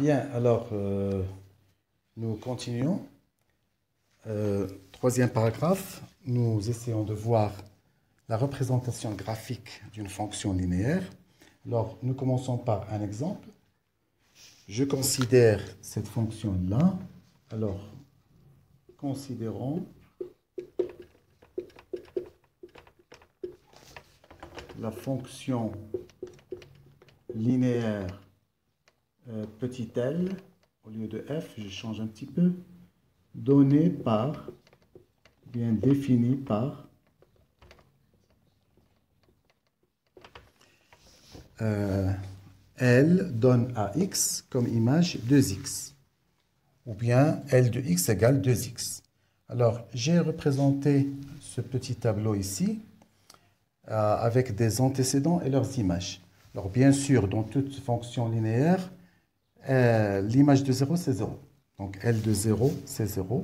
Bien, alors nous continuons. Troisième paragraphe, nous essayons de voir la représentation graphique d'une fonction linéaire. Alors, nous commençons par un exemple. Je considère cette fonction-là. Alors, considérons la fonction linéaire petit l, au lieu de f, je change un petit peu, donnée par, bien définie par, L donne à x comme image 2x, ou bien L de x égale 2x. Alors, j'ai représenté ce petit tableau ici avec des antécédents et leurs images. Alors, bien sûr, dans toute fonction linéaire, l'image de 0, c'est 0. Donc, L de 0, c'est 0.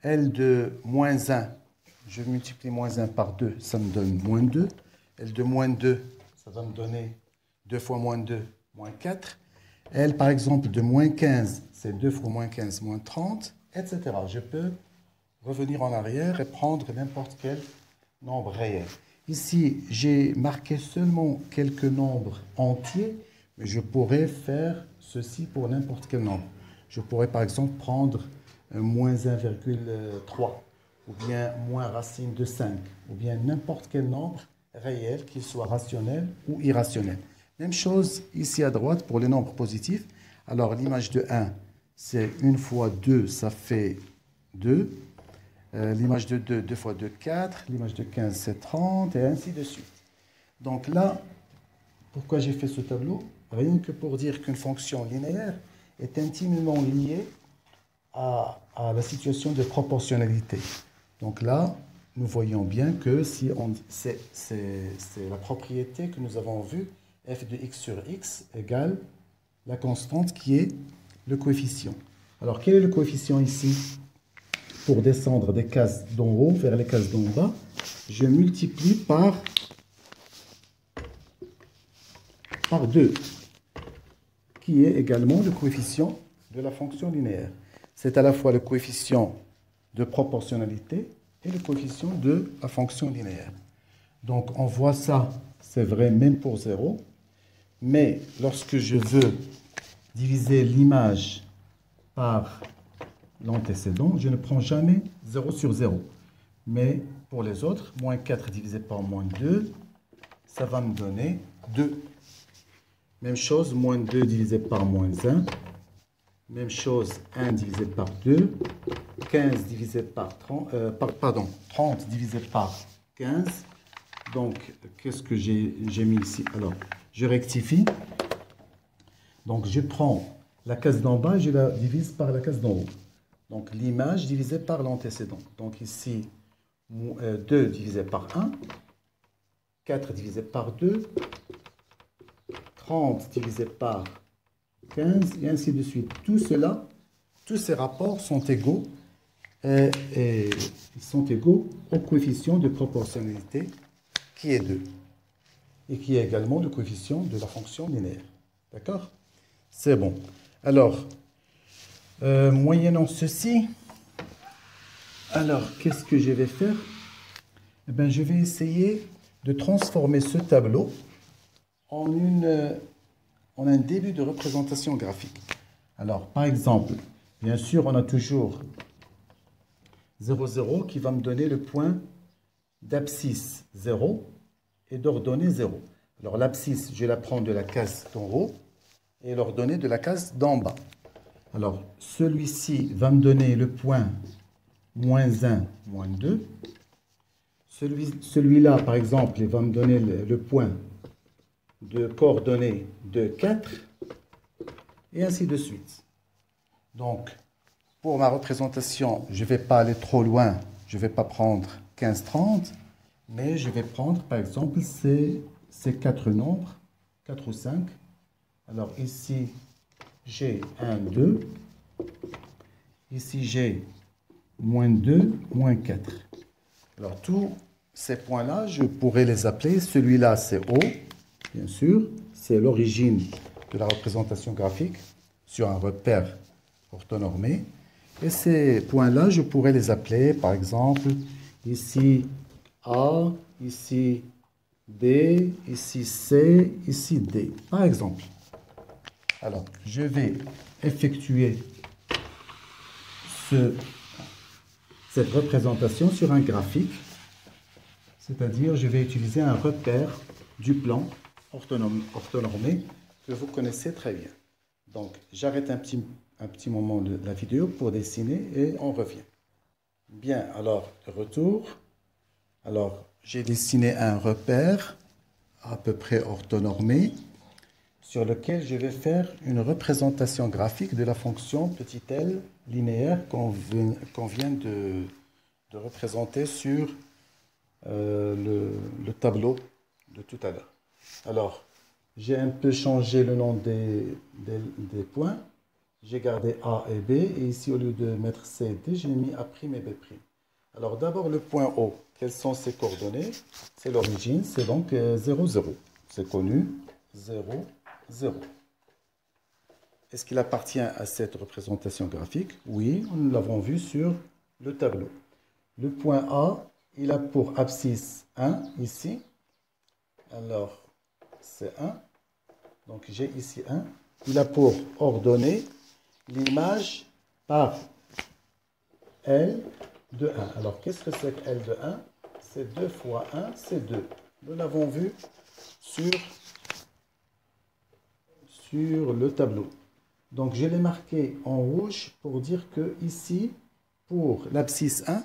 L de moins 1, je multiplie moins 1 par 2, ça me donne moins 2. L de moins 2, ça va me donner 2 fois moins 2, moins 4. L, par exemple, de moins 15, c'est 2 fois moins 15, moins 30, etc. Je peux revenir en arrière et prendre n'importe quel nombre réel. Ici, j'ai marqué seulement quelques nombres entiers, mais je pourrais faire ceci pour n'importe quel nombre. Je pourrais, par exemple, prendre moins 1,3, ou bien moins racine de 5, ou bien n'importe quel nombre réel, qu'il soit rationnel ou irrationnel. Même chose ici à droite pour les nombres positifs. Alors, l'image de 1, c'est 1 fois 2, ça fait 2. L'image de 2, 2 fois 2, 4. L'image de 15, c'est 30, et ainsi de suite. Donc là, pourquoi j'ai fait ce tableau? Rien que pour dire qu'une fonction linéaire est intimement liée à la situation de proportionnalité. Donc là, nous voyons bien que si c'est la propriété que nous avons vue, f de x sur x égale la constante qui est le coefficient. Alors, quel est le coefficient ici? Pour descendre des cases d'en haut vers les cases d'en bas, je multiplie par 2, qui est également le coefficient de la fonction linéaire. C'est à la fois le coefficient de proportionnalité et le coefficient de la fonction linéaire. Donc, on voit ça, c'est vrai même pour 0, mais lorsque je veux diviser l'image par l'antécédent, je ne prends jamais 0 sur 0. Mais pour les autres, moins 4 divisé par moins 2, ça va me donner 2. Même chose, moins 2 divisé par moins 1. Même chose, 1 divisé par 2. 15 divisé par 30, 30 divisé par 15. Donc, qu'est-ce que j'ai mis ici? Alors, je rectifie. Donc, je prends la case d'en bas et je la divise par la case d'en haut. Donc, l'image divisée par l'antécédent. Donc, ici, 2 divisé par 1, 4 divisé par 2, 30 divisé par 15, et ainsi de suite. Tout cela, tous ces rapports sont égaux, et sont égaux au coefficient de proportionnalité qui est 2, et qui est également le coefficient de la fonction linéaire. D'accord? C'est bon. Alors, moyennant ceci, alors qu'est-ce que je vais faire? Eh bien, je vais essayer de transformer ce tableau en un début de représentation graphique. Alors, par exemple, bien sûr, on a toujours 0, 0 qui va me donner le point d'abscisse 0 et d'ordonnée 0. Alors, l'abscisse, je la prends de la case d'en haut et l'ordonnée de la case d'en bas. Alors, celui-ci va me donner le point moins 1, moins 2. Celui-là, par exemple, il va me donner le point de coordonnées de 4, et ainsi de suite. Donc, pour ma représentation, je ne vais pas aller trop loin, je ne vais pas prendre 15, 30, mais je vais prendre, par exemple, ces 4 nombres, 4 ou 5. Alors, ici, j'ai 1, 2. Ici, j'ai moins 2, moins 4. Alors, tous ces points-là, je pourrais les appeler. Celui-là, c'est O, bien sûr. C'est l'origine de la représentation graphique. sur un repère orthonormé. Et ces points-là, je pourrais les appeler, par exemple, ici A, ici B, ici C, ici D, par exemple. Alors, je vais effectuer cette représentation sur un graphique, c'est-à-dire je vais utiliser un repère du plan orthonormé que vous connaissez très bien. Donc, j'arrête un petit moment de la vidéo pour dessiner et on revient. Bien, alors, retour. Alors, j'ai dessiné un repère à peu près orthonormé sur lequel je vais faire une représentation graphique de la fonction petit l linéaire qu'on vient de représenter sur le tableau de tout à l'heure. Alors, j'ai un peu changé le nom des points. J'ai gardé A et B. Et ici, au lieu de mettre C et D, j'ai mis A' et B'. Alors, d'abord, le point O. Quelles sont ses coordonnées? C'est l'origine. C'est donc 0, 0. C'est connu. 0, 0. Est-ce qu'il appartient à cette représentation graphique? Oui, nous l'avons vu sur le tableau. Le point A, il a pour abscisse 1 ici. Alors, c'est 1. Donc, j'ai ici 1. Il a pour ordonnée l'image par L de 1. Alors, qu'est-ce que c'est que L de 1? C'est 2 fois 1, c'est 2. Nous l'avons vu sur le tableau. Donc, je l'ai marqué en rouge pour dire que ici, pour l'abscisse 1,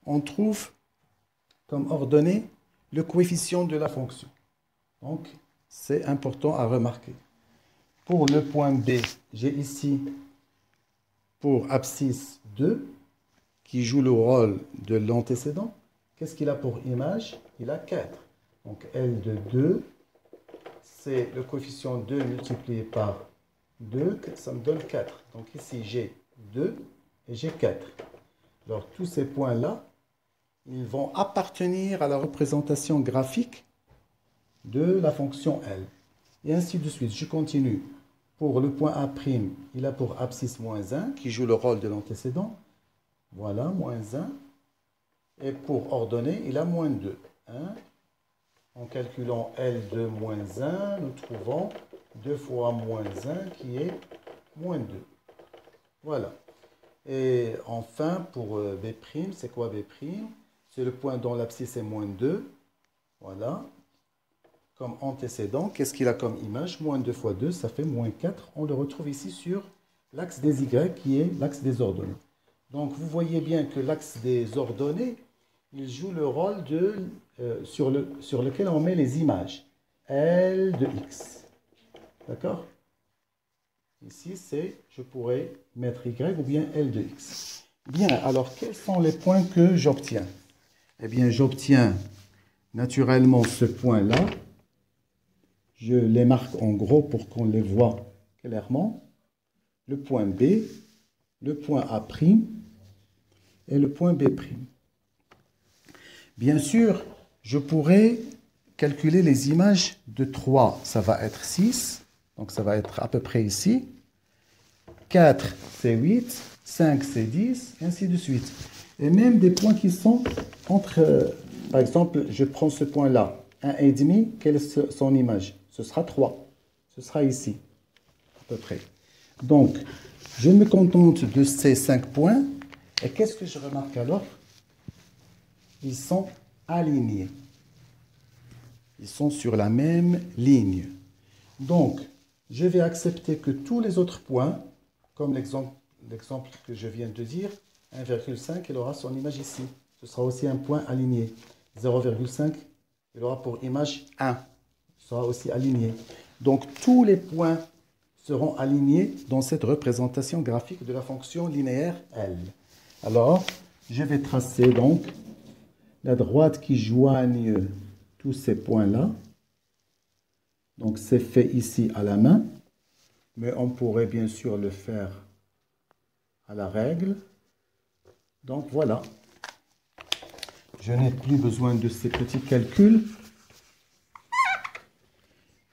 on trouve comme ordonnée le coefficient de la fonction. Donc, c'est important à remarquer. Pour le point B, j'ai ici pour abscisse 2, qui joue le rôle de l'antécédent. Qu'est-ce qu'il a pour image? Il a 4. Donc, L de 2, c'est le coefficient 2 multiplié par 2, ça me donne 4. Donc ici, j'ai 2 et j'ai 4. Alors, tous ces points-là, ils vont appartenir à la représentation graphique de la fonction L. Et ainsi de suite. Je continue. Pour le point A', il a pour abscisse moins 1, qui joue le rôle de l'antécédent. Voilà, moins 1. Et pour ordonnée, il a moins 2. 1. En calculant L de moins 1, nous trouvons 2 fois moins 1 qui est moins 2. Voilà. Et enfin, pour B', c'est quoi B'? C'est le point dont l'abscisse est moins 2. Voilà. Comme antécédent, qu'est-ce qu'il a comme image? Moins 2 fois 2, ça fait moins 4. On le retrouve ici sur l'axe des Y, qui est l'axe des ordonnées. Donc, vous voyez bien que l'axe des ordonnées, il joue le rôle sur lequel on met les images. L de X. D'accord? Ici, je pourrais mettre Y ou bien L de X. Bien, alors, quels sont les points que j'obtiens? Eh bien, j'obtiens naturellement ce point-là. Je les marque en gros pour qu'on les voit clairement. Le point B, le point A' et le point B'. Bien sûr, je pourrais calculer les images de 3. Ça va être 6, donc ça va être à peu près ici. 4, c'est 8. 5, c'est 10, et ainsi de suite. Et même des points qui sont entre... par exemple, je prends ce point-là. 1,5, quelle est son image? Ce sera 3. Ce sera ici, à peu près. Donc, je me contente de ces 5 points. Et qu'est-ce que je remarque alors? Ils sont alignés. Ils sont sur la même ligne. Donc, je vais accepter que tous les autres points, comme l'exemple que je viens de dire, 1,5, il aura son image ici. Ce sera aussi un point aligné. 0,5, il aura pour image 1. Ce sera aussi aligné. Donc, tous les points seront alignés dans cette représentation graphique de la fonction linéaire L. Alors, je vais tracer donc la droite qui joigne tous ces points-là. Donc, c'est fait ici à la main, mais on pourrait bien sûr le faire à la règle. Donc, voilà. Je n'ai plus besoin de ces petits calculs.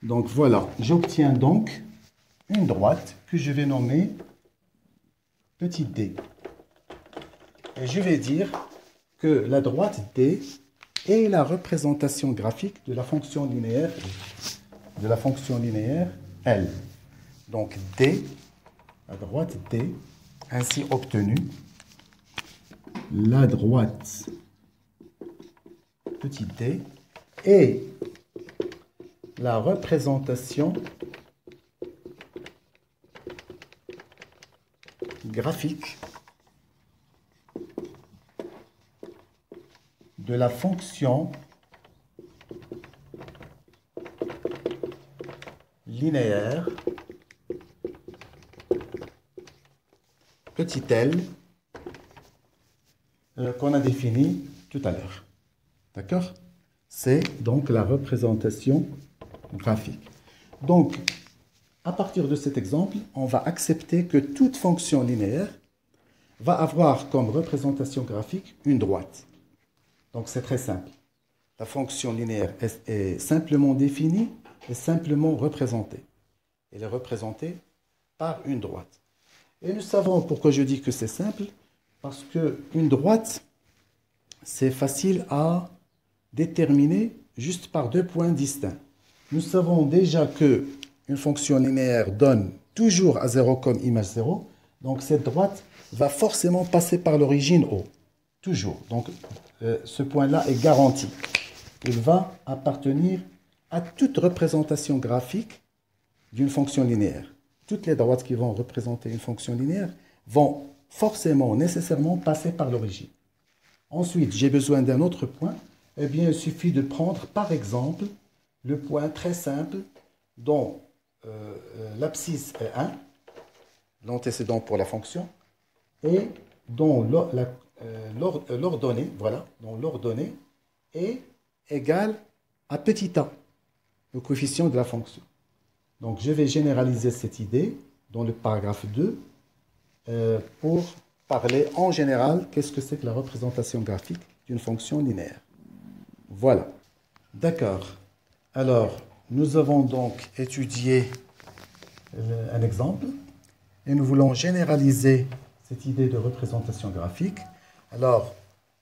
Donc, voilà. J'obtiens donc une droite que je vais nommer petit d. Et je vais dire que la droite d est la représentation graphique de la fonction linéaire L. Donc d, la droite d, ainsi obtenue, la droite petit d est la représentation graphique de la fonction linéaire petit l qu'on a défini tout à l'heure. D'accord? C'est donc la représentation graphique. Donc, à partir de cet exemple, on va accepter que toute fonction linéaire va avoir comme représentation graphique une droite. Donc, c'est très simple. La fonction linéaire est simplement définie et simplement représentée. Elle est représentée par une droite. Et nous savons pourquoi je dis que c'est simple, parce qu'une droite, c'est facile à déterminer juste par deux points distincts. Nous savons déjà qu'une fonction linéaire donne toujours à 0 comme image 0. Donc cette droite va forcément passer par l'origine O. Toujours. Donc ce point-là est garanti. Il va appartenir à toute représentation graphique d'une fonction linéaire. Toutes les droites qui vont représenter une fonction linéaire vont forcément, nécessairement passer par l'origine. Ensuite, j'ai besoin d'un autre point. Eh bien, il suffit de prendre, par exemple, le point très simple dont l'abscisse est 1, l'antécédent pour la fonction, et dont l'ordonnée, voilà, dont l'ordonnée est égale à petit a, le coefficient de la fonction. Donc, je vais généraliser cette idée dans le paragraphe 2 pour parler en général qu'est-ce que c'est que la représentation graphique d'une fonction linéaire. Voilà. D'accord. Alors, nous avons donc étudié un exemple et nous voulons généraliser cette idée de représentation graphique. Alors,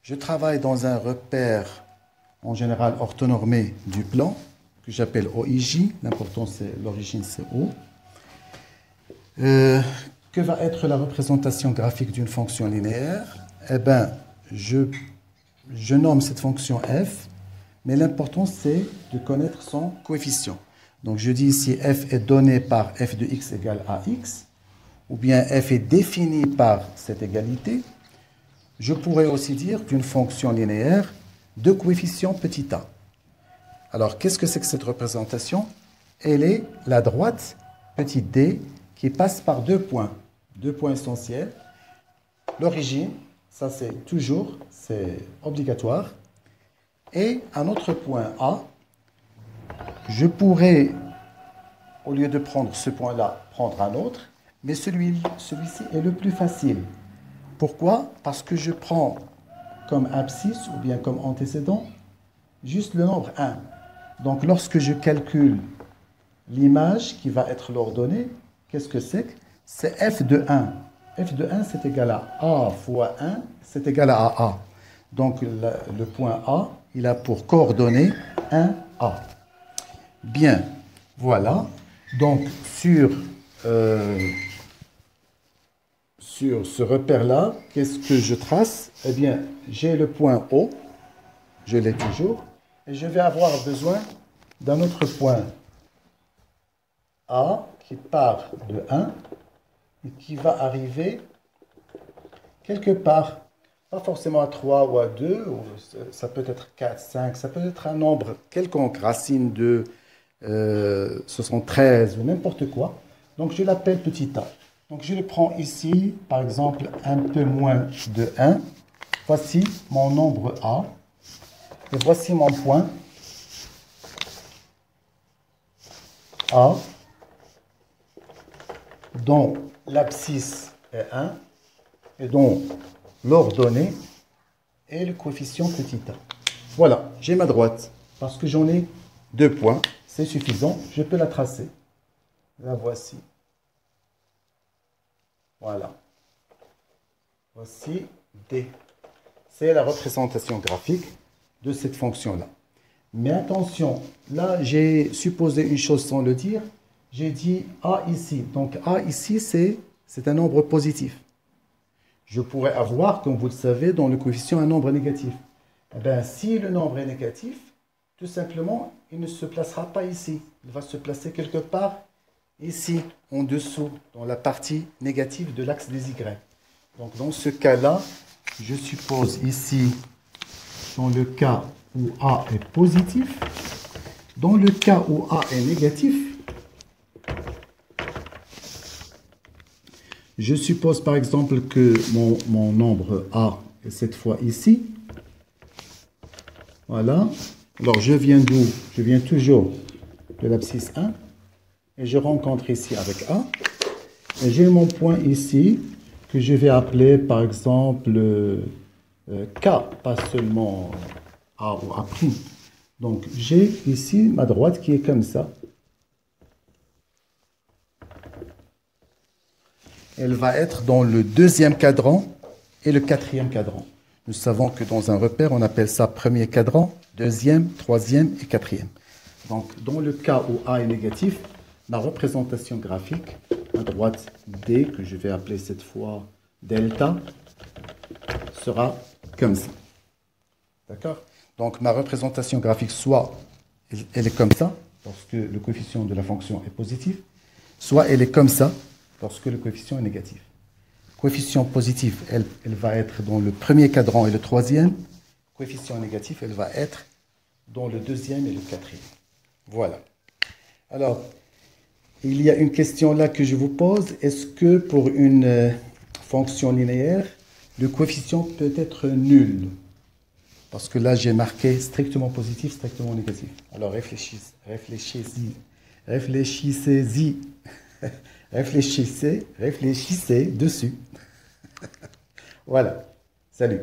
je travaille dans un repère en général orthonormé du plan que j'appelle OIJ. L'important, c'est l'origine, c'est O. Que va être la représentation graphique d'une fonction linéaire? Eh bien, je nomme cette fonction f, mais l'important, c'est de connaître son coefficient. Donc, je dis ici f est donné par f de x égale à x, ou bien f est défini par cette égalité. Je pourrais aussi dire qu'une fonction linéaire de coefficient petit a. Alors, qu'est-ce que c'est que cette représentation? Elle est la droite petit d qui passe par deux points essentiels. L'origine, ça c'est toujours, c'est obligatoire. Et un autre point A, je pourrais, au lieu de prendre ce point-là, prendre un autre, mais celui-ci est le plus facile. Pourquoi? Parce que je prends comme abscisse ou bien comme antécédent juste le nombre 1. Donc lorsque je calcule l'image qui va être l'ordonnée, qu'est-ce que c'est? C'est f de 1. F de 1, c'est égal à A fois 1, c'est égal à A. Donc le point A, il a pour coordonnée 1A. Bien, voilà. Donc sur ce repère-là, qu'est-ce que je trace? Eh bien, j'ai le point O, je l'ai toujours, et je vais avoir besoin d'un autre point A qui part de 1 et qui va arriver quelque part, pas forcément à 3 ou à 2, ou ça peut être 4, 5, ça peut être un nombre quelconque, racine de 73 ou n'importe quoi. Donc je l'appelle petit a. Donc je le prends ici, par exemple, un peu moins de 1. Voici mon nombre A. Et voici mon point A, dont l'abscisse est 1 et dont l'ordonnée est le coefficient petit a. Voilà, j'ai ma droite. Parce que j'en ai deux points, c'est suffisant, je peux la tracer. La voici. Voilà. Voici D. C'est la représentation graphique de cette fonction-là. Mais attention, là, j'ai supposé une chose sans le dire. J'ai dit A ici. Donc, A ici, c'est un nombre positif. Je pourrais avoir, comme vous le savez, dans le coefficient un nombre négatif. Eh bien, si le nombre est négatif, tout simplement, il ne se placera pas ici. Il va se placer quelque part ici, en dessous, dans la partie négative de l'axe des Y. Donc, dans ce cas-là, je suppose ici, dans le cas où A est positif, dans le cas où A est négatif, je suppose par exemple que mon nombre A est cette fois ici. Voilà. Alors je viens d'où? Je viens toujours de l'abscisse 1. Et je rencontre ici avec A. Et j'ai mon point ici que je vais appeler par exemple K, pas seulement A ou A'. Donc j'ai ici ma droite qui est comme ça. Elle va être dans le deuxième cadran et le quatrième cadran. Nous savons que dans un repère, on appelle ça premier cadran, deuxième, troisième et quatrième. Donc, dans le cas où A est négatif, ma représentation graphique, à droite D, que je vais appeler cette fois delta, sera comme ça. D'accord? Donc, ma représentation graphique, soit elle est comme ça, lorsque le coefficient de la fonction est positif, soit elle est comme ça, lorsque le coefficient est négatif. Coefficient positif, elle va être dans le premier cadran et le troisième. Coefficient négatif, elle va être dans le deuxième et le quatrième. Voilà. Alors, il y a une question là que je vous pose. Est-ce que pour une fonction linéaire, le coefficient peut être nul? Parce que là, j'ai marqué strictement positif, strictement négatif. Alors, réfléchissez-y. Réfléchissez dessus. Voilà. Salut.